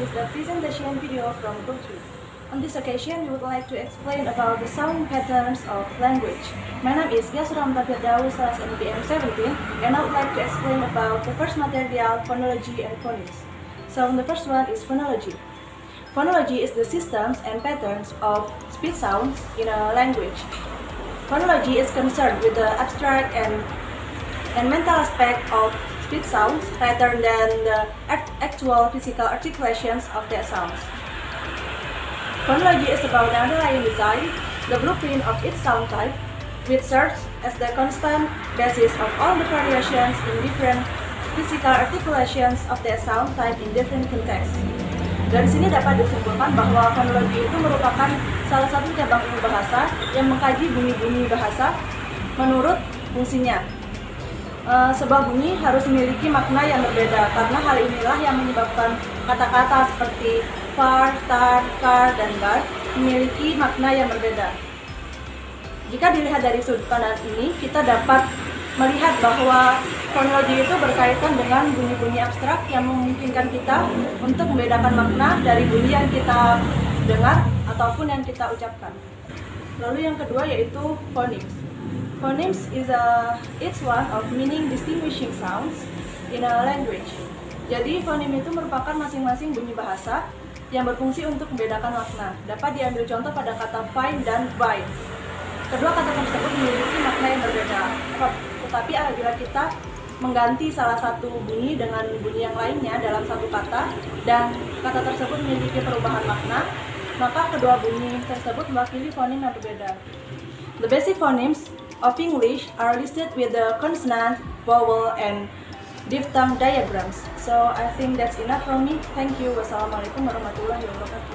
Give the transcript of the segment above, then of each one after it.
is the presentation video from Gokju. On this occasion, we would like to explain about the sound patterns of language. My name is Yasramta Firdaus, class NBM 17, and I would like to explain about the first material, phonology and phonics. So the first one is phonology. Phonology is the systems and patterns of speech sounds in a language. Phonology is concerned with the abstract and mental aspect of speech sounds rather than the actual physical articulations of their sounds. Phonology is about the underlying design, the blueprint of each sound type, which serves as the constant basis of all the variations in different physical articulations of their sound type in different contexts. Dari sini dapat disimpulkan bahwa fonologi itu merupakan salah satu cabang ilmu bahasa yang mengkaji bunyi-bunyi bahasa menurut fungsinya. Sebuah bunyi harus memiliki makna yang berbeda karena hal inilah yang menyebabkan kata-kata seperti far, tar, car, dan gar memiliki makna yang berbeda. Jika dilihat dari sudut pandang ini, kita dapat melihat bahwa fonologi itu berkaitan dengan bunyi-bunyi abstrak yang memungkinkan kita untuk membedakan makna dari bunyi yang kita dengar ataupun yang kita ucapkan. Lalu yang kedua yaitu phonics. Phonemes is it's one of meaning distinguishing sounds in a language. Jadi phoneme itu merupakan masing-masing bunyi bahasa yang berfungsi untuk membedakan makna. Dapat diambil contoh pada kata fine dan fine. Kedua kata tersebut memiliki makna yang berbeda. Tetapi apabila kita mengganti salah satu bunyi dengan bunyi yang lainnya dalam satu kata dan kata tersebut memiliki perubahan makna, maka kedua bunyi tersebut mewakili fonem yang berbeda. The basic phonemes of English are listed with the consonant, vowel, and diphthong diagrams. So I think that's enough from me. Thank you. Wassalamualaikum warahmatullahi wabarakatuh.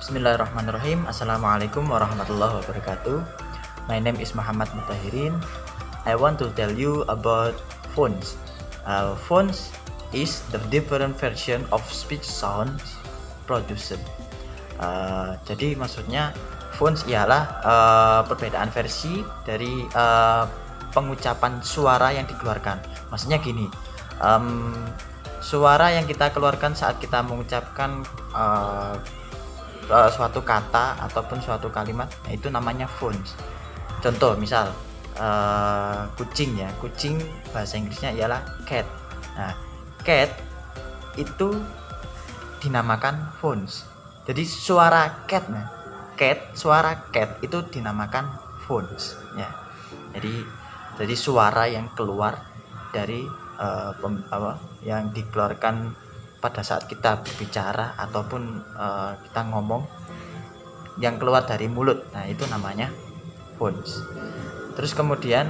Bismillahirrahmanirrahim. Assalamualaikum warahmatullahi wabarakatuh. My name is Muhammad Mutahirin. I want to tell you about phones. Phones is the different version of speech sounds produced. Jadi maksudnya phones ialah perbedaan versi dari pengucapan suara yang dikeluarkan. Maksudnya gini, suara yang kita keluarkan saat kita mengucapkan suatu kata ataupun suatu kalimat, nah itu namanya phones. Contoh misal kucing ya, kucing bahasa Inggrisnya ialah cat. Nah, cat itu dinamakan phones. Jadi suara cat, suara cat itu dinamakan phones ya. Jadi suara yang keluar dari yang dikeluarkan pada saat kita berbicara ataupun kita ngomong yang keluar dari mulut. Nah, itu namanya phones. Terus kemudian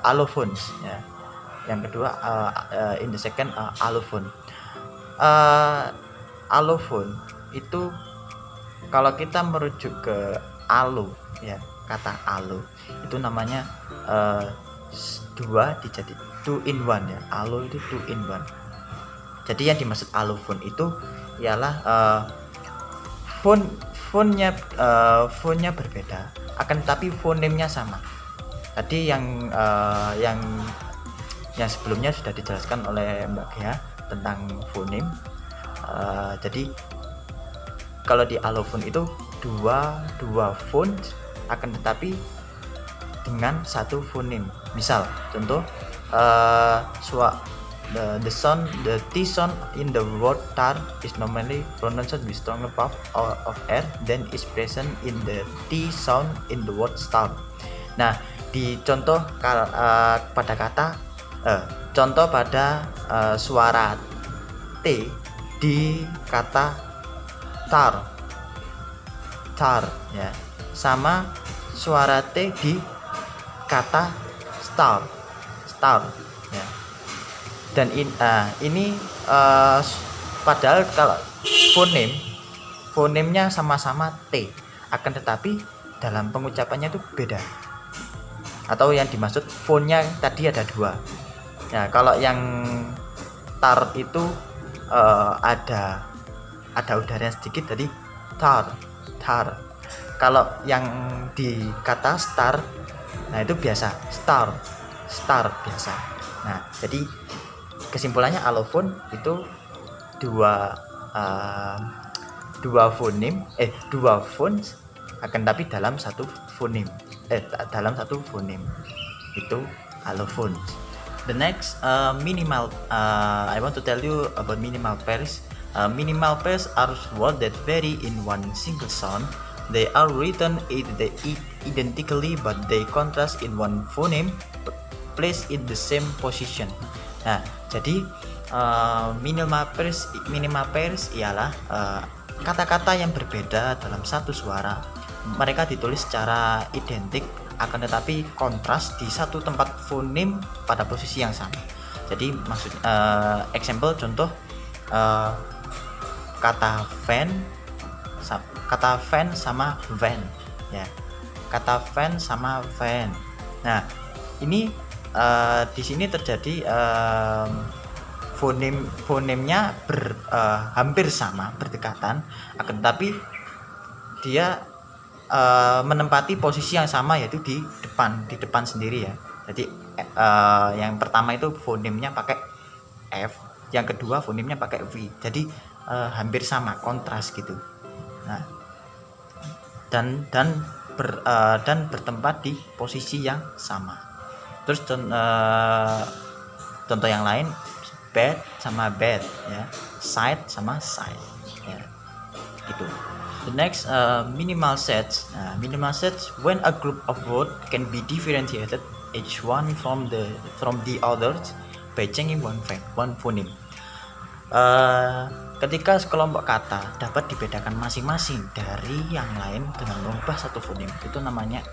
allophones ya. Yang kedua in the second allophone. Allophone itu kalau kita merujuk ke allo ya, kata allo itu namanya dua dijadi two in one ya. Allo itu two in one. Jadi yang dimaksud allophone itu ialah fonenya berbeda, akan tetapi fonemnya sama. Tadi yang sebelumnya sudah dijelaskan oleh Mbak Gea tentang fonem. Jadi kalau di allophone itu dua phones akan tetapi dengan satu fonem. Misal contoh the T sound in the word tar is normally pronounced with stronger puff of air than is present in the T sound in the word star. Nah, di contoh pada kata contoh pada suara T di kata tar ya, sama suara T di kata star ya. Dan ini padahal kalau fonemnya sama-sama T, akan tetapi dalam pengucapannya itu beda. Atau yang dimaksud fonnya tadi ada dua. Ya, kalau yang tar itu ada udaranya sedikit, jadi tar. Kalau yang di kata star, nah itu biasa star biasa. Nah, jadi kesimpulannya allophone itu dua fonts akan tapi dalam satu fonem, itu allophones. The next minimal I want to tell you about minimal pairs. Minimal pairs are words that vary in one single sound. They are written identically but they contrast in one phoneme placed in the same position. Nah, jadi minimal pairs ialah kata-kata yang berbeda dalam satu suara. Mereka ditulis secara identik akan tetapi kontras di satu tempat fonem pada posisi yang sama. Jadi maksud example contoh kata fan sama van ya. Kata fan sama van. Nah, ini di sini terjadi fonemnya hampir sama, berdekatan, akan tetapi dia menempati posisi yang sama, yaitu di depan sendiri ya. Jadi yang pertama itu fonemnya pakai F, yang kedua fonemnya pakai V. Jadi hampir sama, kontras gitu. Nah, dan bertempat di posisi yang sama. Terus contoh yang lain, bed sama bed ya, side sama side ya, gitu. The next minimal sets. Minimal sets when a group of words can be differentiated each one from the others by changing one phoneme. Ketika sekelompok kata dapat dibedakan masing-masing dari yang lain dengan mengubah satu fonem, itu namanya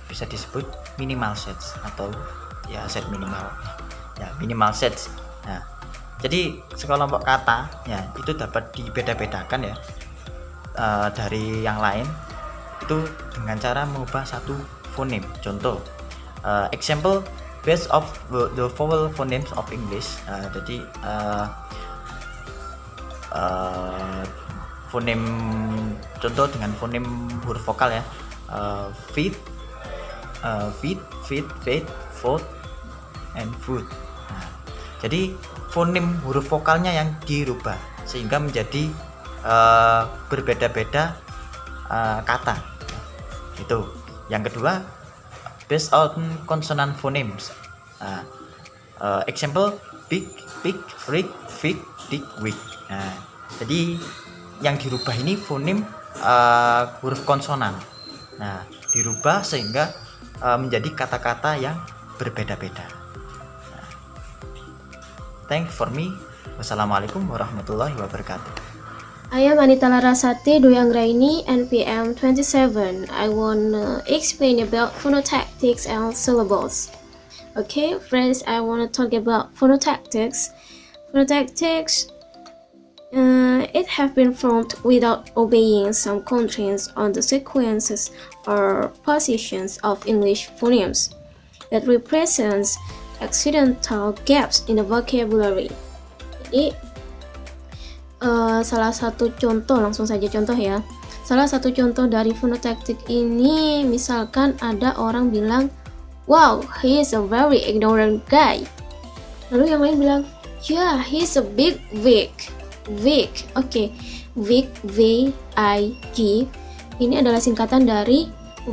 bisa disebut minimal sets atau ya set minimal ya, minimal sets. Nah, jadi sekelompok kata ya itu dapat dibeda-bedakan ya dari yang lain itu dengan cara mengubah satu fonem. Contoh example base of the vowel phonemes of English. Jadi fonem contoh dengan fonem huruf vokal ya, feet, foot, and food. Nah, jadi fonem huruf vokalnya yang dirubah sehingga menjadi berbeda-beda kata. Itu. Yang kedua, based on consonant phonemes. Example big, rig, fig, dig, wig. Nah, jadi yang dirubah ini fonem huruf konsonan. Nah, dirubah sehingga menjadi kata-kata yang berbeda-beda. Nah, thank for me. Wassalamualaikum warahmatullahi wabarakatuh. I am Anita Larasati Dwi Anggraini, NPM 27. I wanna explain about phonotactics and syllables. Okay, friends, I wanna talk about phonotactics. Phonotactics, it have been formed without obeying some constraints on the sequences or positions of English phonemes that represents accidental gaps in the vocabulary. Jadi salah satu contoh, langsung saja contoh ya. Salah satu contoh dari phonotactic ini, misalkan ada orang bilang, wow, he is a very ignorant guy. Lalu yang lain bilang, yeah, he is a big wig. Oke, wig, V-I-G. Ini adalah singkatan dari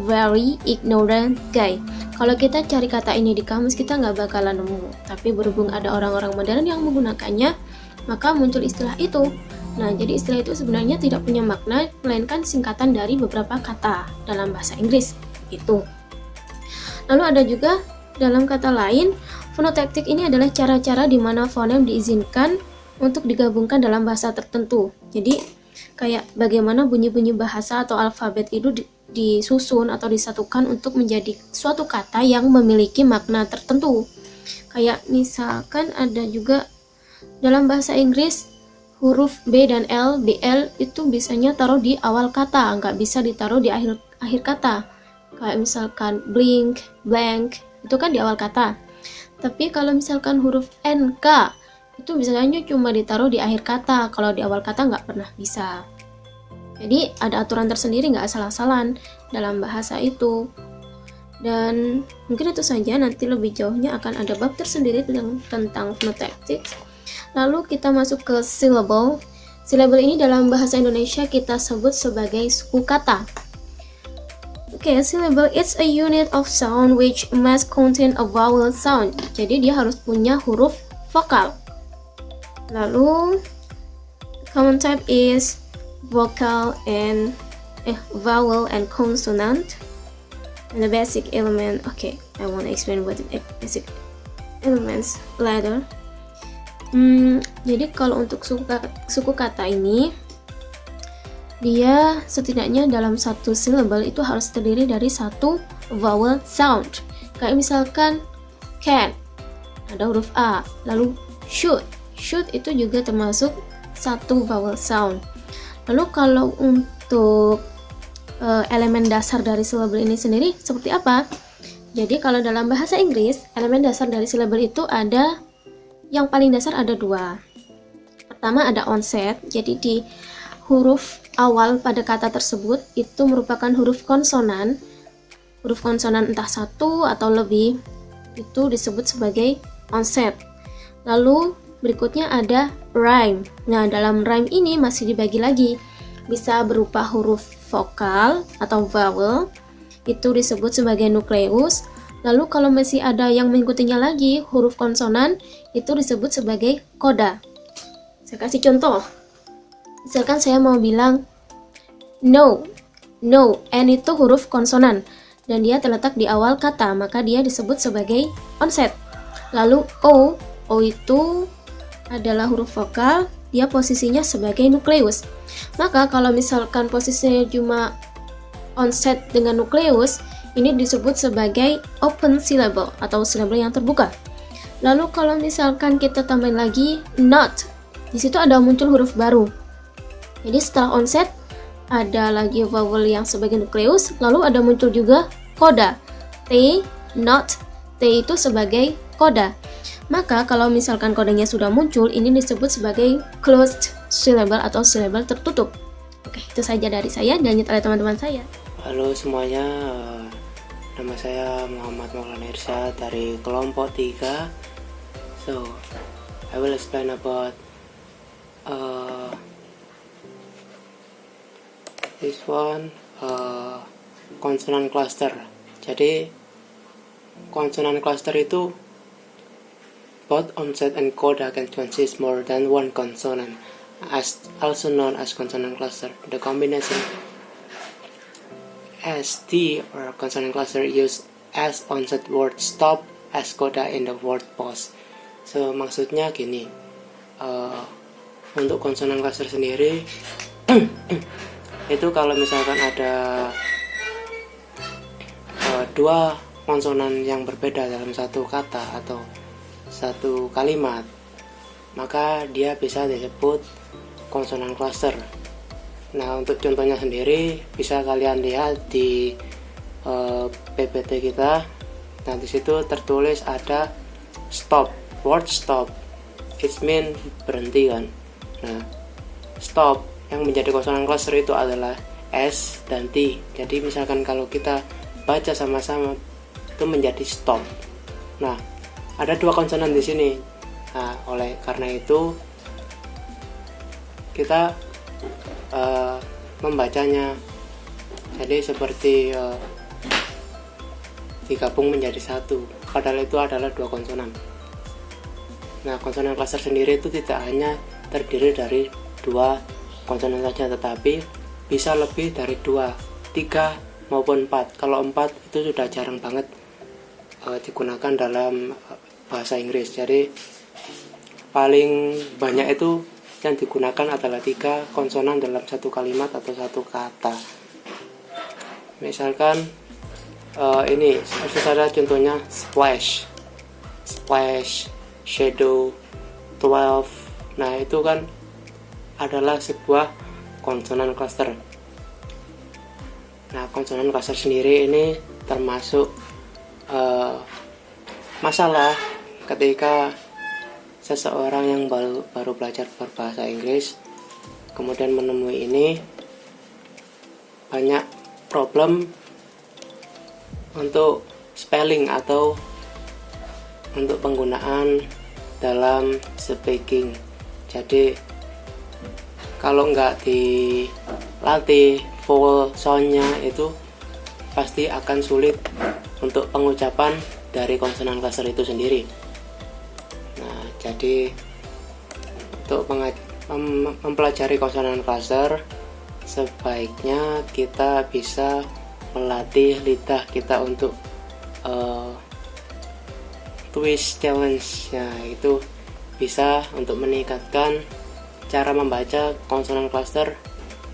very ignorant guy. Kalau kita cari kata ini di kamus, kita nggak bakalan nemu. Tapi berhubung ada orang-orang modern yang menggunakannya, maka muncul istilah itu. Nah, jadi istilah itu sebenarnya tidak punya makna, melainkan singkatan dari beberapa kata dalam bahasa Inggris. Itu. Lalu ada juga dalam kata lain, phonotactic ini adalah cara-cara di mana fonem diizinkan untuk digabungkan dalam bahasa tertentu. Jadi, kayak bagaimana bunyi-bunyi bahasa atau alfabet itu disusun atau disatukan untuk menjadi suatu kata yang memiliki makna tertentu. Kayak misalkan ada juga dalam bahasa Inggris, huruf B dan L, BL itu bisanya taruh di awal kata, nggak bisa ditaruh di akhir kata. Kayak misalkan blink, blank, itu kan di awal kata. Tapi kalau misalkan huruf NK, itu bisanya cuma ditaruh di akhir kata, kalau di awal kata nggak pernah bisa. Jadi ada aturan tersendiri, nggak asal-asalan dalam bahasa itu. Dan mungkin itu saja, nanti lebih jauhnya akan ada bab tersendiri tentang phonotactics. Lalu kita masuk ke syllable. Silabel ini dalam bahasa Indonesia kita sebut sebagai suku kata. Oke, syllable is a unit of sound which must contain a vowel sound. Jadi dia harus punya huruf vokal. Lalu common type is vowel and consonant. And the basic element, okay, I want to explain what the basic elements later. Jadi kalau untuk suku kata ini, dia setidaknya dalam satu syllable itu harus terdiri dari satu vowel sound. Kayak misalkan cat, ada huruf A. Lalu shoot itu juga termasuk satu vowel sound. Lalu kalau untuk elemen dasar dari syllable ini sendiri seperti apa? Jadi kalau dalam bahasa Inggris, elemen dasar dari syllable itu ada, yang paling dasar ada dua. Pertama ada onset, jadi di huruf awal pada kata tersebut itu merupakan huruf konsonan. Huruf konsonan entah satu atau lebih, itu disebut sebagai onset. Lalu berikutnya ada rhyme. Nah, dalam rhyme ini masih dibagi lagi. Bisa berupa huruf vokal atau vowel, itu disebut sebagai nukleus. Lalu kalau masih ada yang mengikutinya lagi, huruf konsonan, itu disebut sebagai koda. Saya kasih contoh. Misalkan saya mau bilang no, N itu huruf konsonan dan dia terletak di awal kata, maka dia disebut sebagai onset. Lalu O itu adalah huruf vokal, dia posisinya sebagai nukleus. Maka kalau misalkan posisinya cuma onset dengan nukleus, ini disebut sebagai open syllable atau syllable yang terbuka. Lalu kalau misalkan kita tambahin lagi not, di situ ada muncul huruf baru. Jadi setelah onset ada lagi vowel yang sebagai nukleus, lalu ada muncul juga koda. T, not, T itu sebagai koda. Maka kalau misalkan kodanya sudah muncul, ini disebut sebagai closed syllable atau syllable tertutup. Oke, itu saja dari saya dan oleh teman-teman saya. Halo semuanya, nama saya Muhammad Maulana Irsyad dari kelompok 3. So, I will explain about this one, consonant cluster. Jadi consonant cluster itu both onset and coda can consist more than one consonant, as also known as consonant cluster. The combination ST or consonant cluster use as onset word stop as coda in the word pause. So maksudnya gini, untuk consonant cluster sendiri itu kalau misalkan ada dua konsonan yang berbeda dalam satu kata atau satu kalimat, maka dia bisa disebut konsonan cluster. Nah, untuk contohnya sendiri bisa kalian lihat di PPT kita. Nah, di situ tertulis ada stop, word stop. It mean berhenti kan. Nah, stop yang menjadi konsonan cluster itu adalah S dan T. Jadi misalkan kalau kita baca sama-sama itu menjadi stop. Nah, ada dua konsonan di sini. Nah, oleh karena itu kita membacanya jadi seperti digabung menjadi satu, padahal itu adalah dua konsonan. Nah, konsonan cluster sendiri itu tidak hanya terdiri dari dua konsonan saja, tetapi bisa lebih dari 2, 3 maupun 4. Kalau 4 itu sudah jarang banget digunakan dalam bahasa Inggris. Jadi paling banyak itu yang digunakan adalah 3 konsonan dalam satu kalimat atau satu kata. Misalkan ini ada contohnya splash, shadow, 12. Nah, itu kan adalah sebuah konsonan cluster. Nah, konsonan cluster sendiri ini termasuk masalah ketika seseorang yang baru belajar berbahasa Inggris kemudian menemui ini, banyak problem untuk spelling atau untuk penggunaan dalam speaking. Jadi kalau nggak dilatih vowel soundnya itu pasti akan sulit untuk pengucapan dari konsonan cluster itu sendiri. Nah, jadi untuk mempelajari konsonan cluster sebaiknya kita bisa melatih lidah kita untuk twist challenge. Nah, itu bisa untuk meningkatkan cara membaca konsonan cluster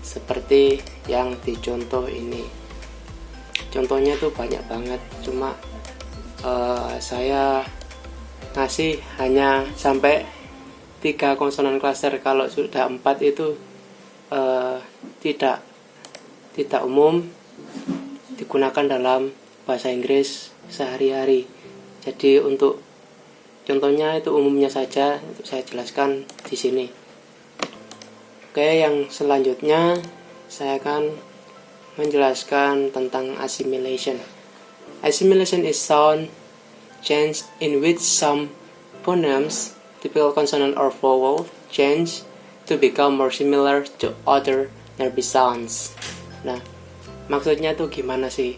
seperti yang dicontoh ini. Contohnya tuh banyak banget, cuma saya ngasih hanya sampai 3 konsonan cluster. Kalau sudah 4 itu tidak umum digunakan dalam bahasa Inggris sehari-hari. Jadi untuk contohnya itu umumnya saja, untuk saya jelaskan di sini. Oke, yang selanjutnya saya akan menjelaskan tentang assimilation. Assimilation is sound change in which some phonemes, typical consonant or vowel, change to become more similar to other nearby sounds. Nah, maksudnya tuh gimana sih?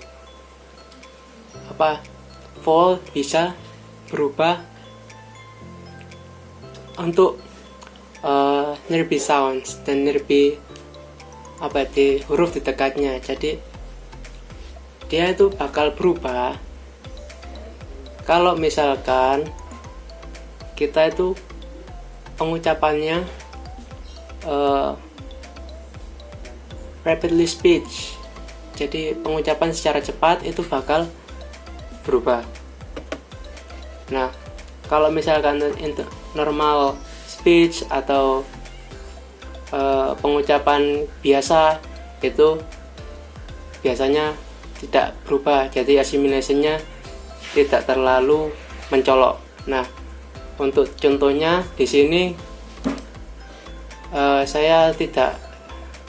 Vowel bisa berubah untuk nearby sounds dan nearby di huruf di dekatnya. Jadi dia itu bakal berubah kalau misalkan kita itu pengucapannya rapidly speech. Jadi pengucapan secara cepat itu bakal berubah. Nah, kalau misalkan normal speech atau pengucapan biasa itu biasanya tidak berubah, jadi assimilasinya tidak terlalu mencolok. Nah, untuk contohnya di sini saya tidak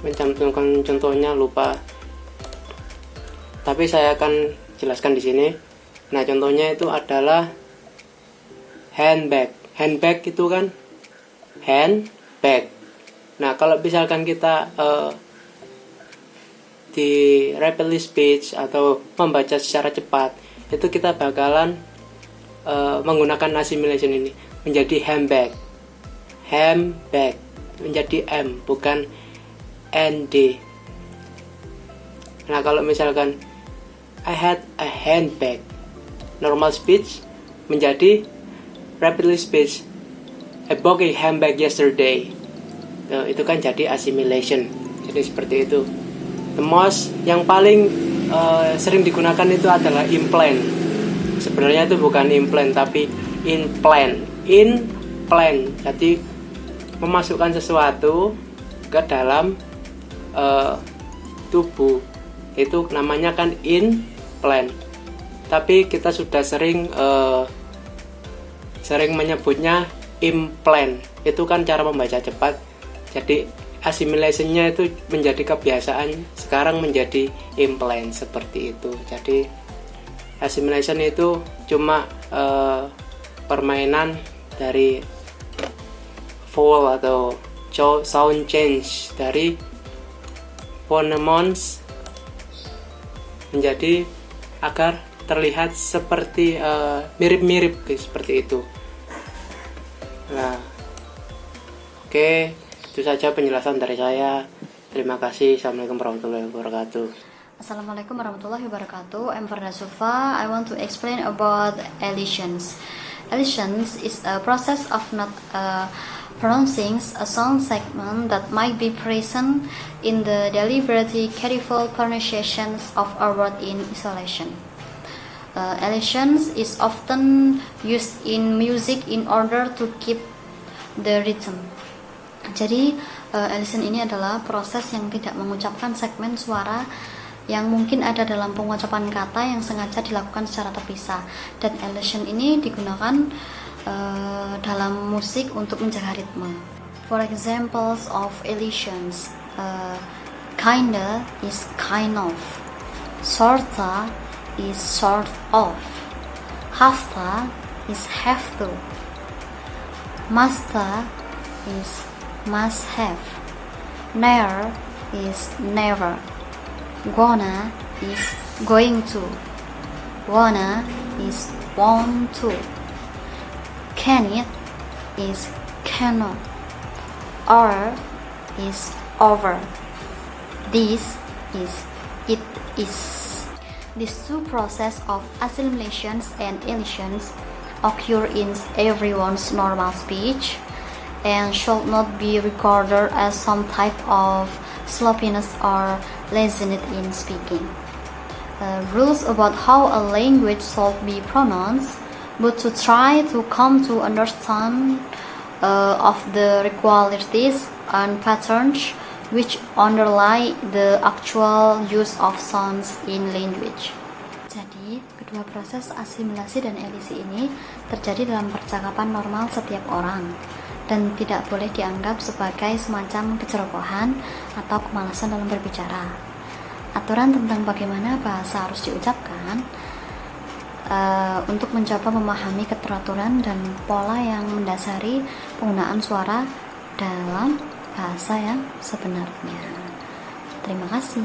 mencantumkan contohnya, lupa, tapi saya akan jelaskan di sini. Nah, contohnya itu adalah handbag. Handbag itu kan handbag. Nah, kalau misalkan kita di rapidly speech atau membaca secara cepat, itu kita bakalan menggunakan assimilation ini menjadi handbag. Handbag menjadi M, bukan ND. Nah, kalau misalkan I had a handbag, normal speech menjadi rapidly speech, I bought a handbag yesterday. Nah, itu kan jadi assimilation. Jadi seperti itu. The most yang paling sering digunakan itu adalah implant. Sebenarnya itu bukan implant tapi implant. Implant. Jadi memasukkan sesuatu ke dalam tubuh. Itu namanya kan implant. Tapi kita sudah sering menyebutnya implant. Itu kan cara membaca cepat. Jadi assimilasinya itu menjadi kebiasaan, sekarang menjadi implant, seperti itu. Jadi assimilation itu cuma permainan dari vowel atau sound change dari phonemes menjadi agar terlihat seperti mirip-mirip seperti itu. Nah, oke. Itu saja penjelasan dari saya. Terima kasih. Assalamualaikum warahmatullahi wabarakatuh. Assalamualaikum warahmatullahi wabarakatuh. I'm Farda Sufa. I want to explain about elisions. Elisions is a process of not pronouncing a sound segment that might be present in the deliberately careful pronunciations of a word in isolation. Elisions is often used in music in order to keep the rhythm. Jadi elision ini adalah proses yang tidak mengucapkan segmen suara yang mungkin ada dalam pengucapan kata yang sengaja dilakukan secara terpisah. Dan elision ini digunakan dalam musik untuk menjaga ritme. For examples of elisions, kinda is kind of, sorta is sort of, hafta is have to, masta is must have, Ne'er is never. Gonna is going to. Wanna is want to. Can it is cannot. Or is over. This is it is. These two processes of assimilations and elisions occur in everyone's normal speech and should not be regarded as some type of sloppiness or laziness in speaking. Rules about how a language should be pronounced, but to try to come to understand of the qualities and patterns which underlie the actual use of sounds in language. Jadi, kedua proses asimilasi dan elisi ini terjadi dalam percakapan normal setiap orang dan tidak boleh dianggap sebagai semacam kecerobohan atau kemalasan dalam berbicara. Aturan tentang bagaimana bahasa harus diucapkan untuk mencoba memahami keteraturan dan pola yang mendasari penggunaan suara dalam bahasa yang sebenarnya. Terima kasih.